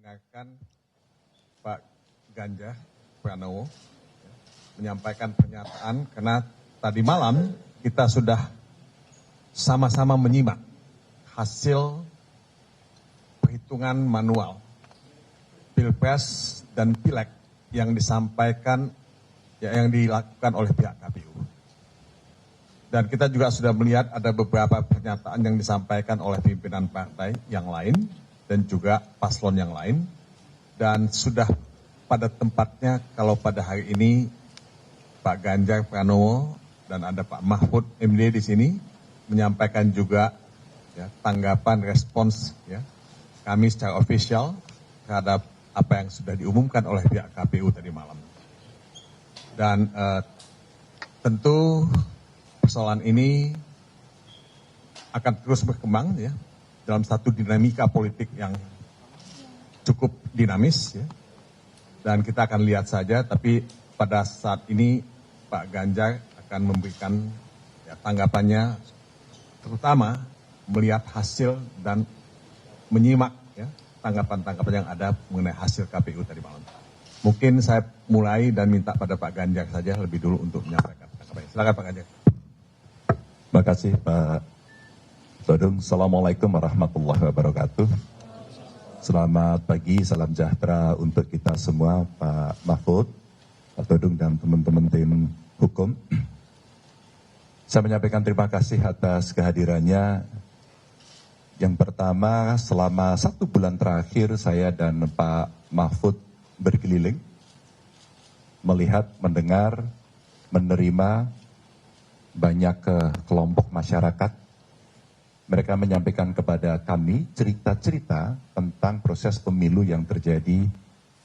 mendengarkan Pak Ganjar Pranowo menyampaikan pernyataan karena tadi malam kita sudah sama-sama menyimak hasil perhitungan manual Pilpres dan Pileg yang disampaikan, yang dilakukan oleh pihak KPU. Dan kita juga sudah melihat ada beberapa pernyataan yang disampaikan oleh pimpinan partai yang lain dan juga paslon yang lain. Dan sudah pada tempatnya kalau pada hari ini Pak Ganjar Pranowo dan ada Pak Mahfud MD di sini menyampaikan juga ya, tanggapan respons ya, kami secara official terhadap apa yang sudah diumumkan oleh pihak KPU tadi malam. Dan tentu persoalan ini akan terus berkembang ya dalam satu dinamika politik yang cukup dinamis ya. Dan kita akan lihat saja, tapi pada saat ini Pak Ganjar akan memberikan ya, tanggapannya, terutama melihat hasil dan menyimak ya, tanggapan-tanggapan yang ada mengenai hasil KPU tadi malam. Mungkin saya mulai dan minta pada Pak Ganjar saja lebih dulu untuk menyampaikan tanggapannya. Silakan Pak Ganjar. Terima kasih Pak Todung. Assalamualaikum warahmatullahi wabarakatuh. Selamat pagi, salam sejahtera untuk kita semua, Pak Mahfud, Pak Todung, dan teman-teman tim hukum. Saya menyampaikan terima kasih atas kehadirannya. Yang pertama, selama 1 bulan terakhir saya dan Pak Mahfud berkeliling, melihat, mendengar, menerima banyak kelompok masyarakat. Mereka menyampaikan kepada kami cerita-cerita tentang proses pemilu yang terjadi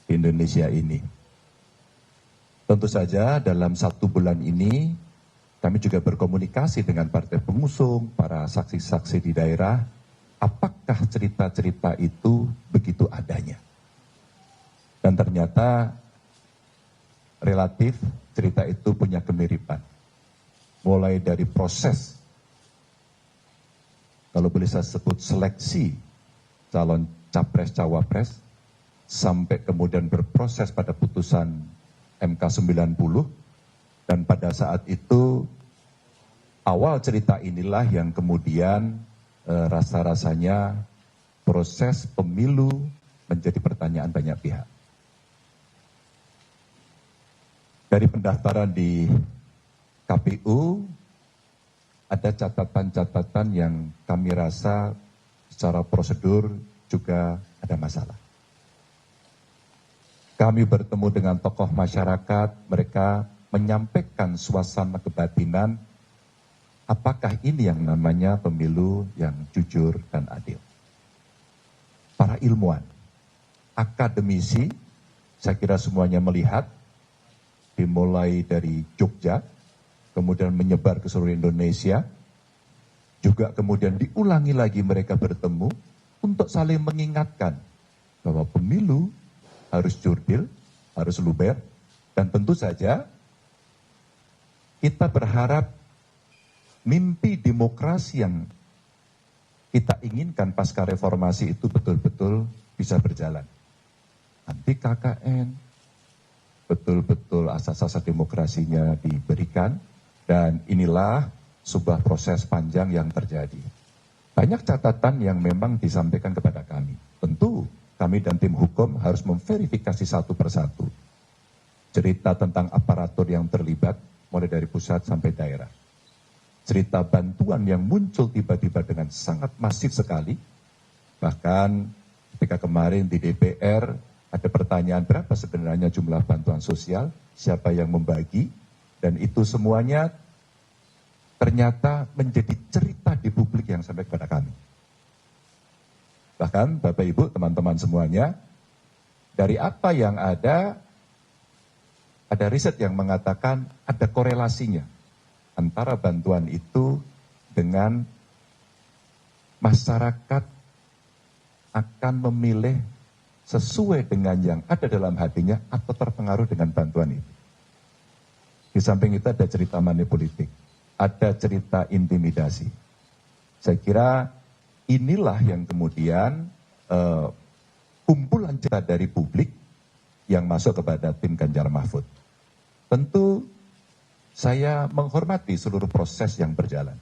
di Indonesia ini. Tentu saja dalam 1 bulan ini kami juga berkomunikasi dengan partai pengusung, para saksi-saksi di daerah, apakah cerita-cerita itu begitu adanya. Dan ternyata relatif cerita itu punya kemiripan. Mulai dari proses, kalau boleh saya sebut seleksi calon capres-cawapres, sampai kemudian berproses pada putusan MK 90, dan pada saat itu awal cerita inilah yang kemudian rasa-rasanya proses pemilu menjadi pertanyaan banyak pihak. Dari pendaftaran di KPU, ada catatan-catatan yang kami rasa secara prosedur juga ada masalah. Kami bertemu dengan tokoh masyarakat, mereka menyampaikan suasana kebatinan, apakah ini yang namanya pemilu yang jujur dan adil. Para ilmuwan, akademisi, saya kira semuanya melihat, dimulai dari Jogja, kemudian menyebar ke seluruh Indonesia, juga kemudian diulangi lagi mereka bertemu untuk saling mengingatkan bahwa pemilu harus jurdil, harus luber, dan tentu saja kita berharap mimpi demokrasi yang kita inginkan pasca reformasi itu betul-betul bisa berjalan. Anti KKN, betul-betul asas-asas demokrasinya diberikan, dan inilah sebuah proses panjang yang terjadi. Banyak catatan yang memang disampaikan kepada kami. Tentu kami dan tim hukum harus memverifikasi satu persatu. Cerita tentang aparatur yang terlibat, mulai dari pusat sampai daerah. Cerita bantuan yang muncul tiba-tiba dengan sangat masif sekali. Bahkan ketika kemarin di DPR ada pertanyaan berapa sebenarnya jumlah bantuan sosial, siapa yang membagi, dan itu semuanya ternyata menjadi cerita di publik yang sampai kepada kami. Bahkan Bapak Ibu, teman-teman semuanya, dari apa yang ada riset yang mengatakan ada korelasinya antara bantuan itu dengan masyarakat akan memilih sesuai dengan yang ada dalam hatinya atau terpengaruh dengan bantuan itu. Di samping itu ada cerita manipolitik, ada cerita intimidasi. Saya kira inilah yang kemudian kumpulan cerita dari publik yang masuk kepada tim Ganjar Mahfud. Tentu saya menghormati seluruh proses yang berjalan.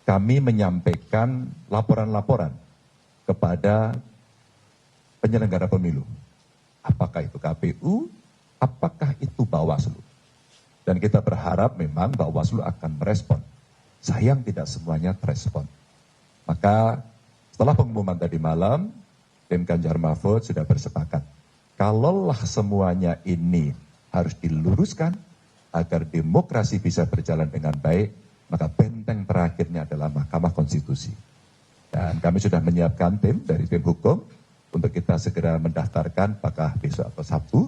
Kami menyampaikan laporan-laporan kepada penyelenggara pemilu. Apakah itu KPU, apakah itu Bawaslu. Dan kita berharap memang Bawaslu akan merespon. Sayang tidak semuanya terespon. Maka setelah pengumuman tadi malam, tim Ganjar Mahfud sudah bersepakat. Kalaulah semuanya ini harus diluruskan agar demokrasi bisa berjalan dengan baik, maka benteng terakhirnya adalah Mahkamah Konstitusi. Dan kami sudah menyiapkan tim dari tim hukum untuk kita segera mendaftarkan apakah besok atau Sabtu,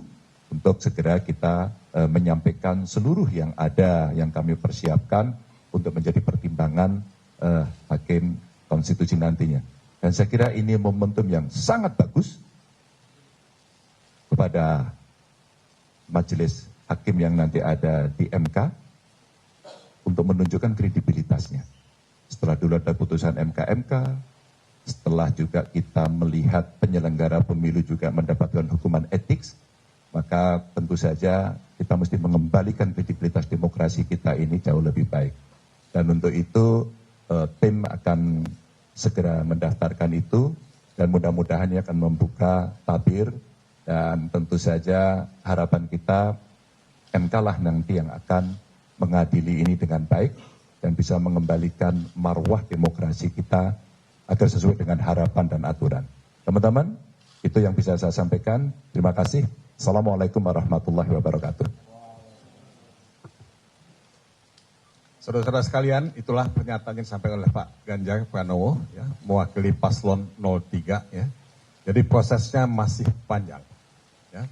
untuk segera kita menyampaikan seluruh yang ada yang kami persiapkan untuk menjadi pertimbangan hakim konstitusi nantinya. Dan saya kira ini momentum yang sangat bagus kepada majelis hakim yang nanti ada di MK untuk menunjukkan kredibilitasnya. Setelah dulu ada putusan MK-MK, setelah juga kita melihat penyelenggara pemilu juga mendapatkan hukuman etik, maka tentu saja kita mesti mengembalikan kredibilitas demokrasi kita ini jauh lebih baik. Dan untuk itu tim akan segera mendaftarkan itu dan mudah-mudahan ini akan membuka tabir dan tentu saja harapan kita MK lah nanti yang akan mengadili ini dengan baik dan bisa mengembalikan marwah demokrasi kita agar sesuai dengan harapan dan aturan. Teman-teman, itu yang bisa saya sampaikan. Terima kasih. Assalamualaikum warahmatullahi wabarakatuh. Saudara-saudara sekalian, itulah pernyataan yang disampaikan oleh Pak Ganjar Pranowo, ya, mewakili paslon 03. Ya. Jadi prosesnya masih panjang. Ya.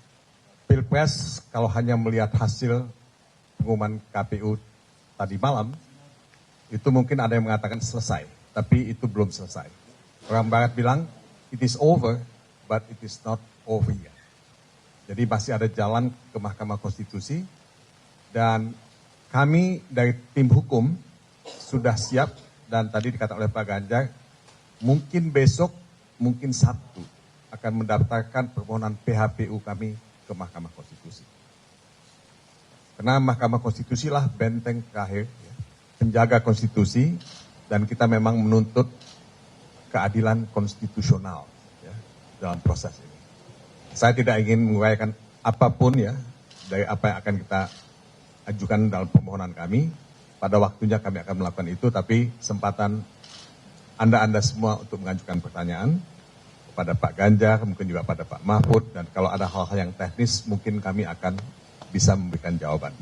Pilpres kalau hanya melihat hasil pengumuman KPU tadi malam, itu mungkin ada yang mengatakan selesai, tapi itu belum selesai. Orang Barat bilang, it is over, but it is not over yet. Jadi masih ada jalan ke Mahkamah Konstitusi dan kami dari tim hukum sudah siap dan tadi dikatakan oleh Pak Ganjar, mungkin besok, mungkin Sabtu akan mendaftarkan permohonan PHPU kami ke Mahkamah Konstitusi. Karena Mahkamah Konstitusi lah benteng terakhir, ya, penjaga konstitusi dan kita memang menuntut keadilan konstitusional ya, dalam proses ini. Saya tidak ingin menguraikan apapun ya dari apa yang akan kita ajukan dalam permohonan kami. Pada waktunya kami akan melakukan itu, tapi kesempatan Anda semua untuk mengajukan pertanyaan kepada Pak Ganjar, mungkin juga pada Pak Mahfud, dan kalau ada hal-hal yang teknis mungkin kami akan bisa memberikan jawaban.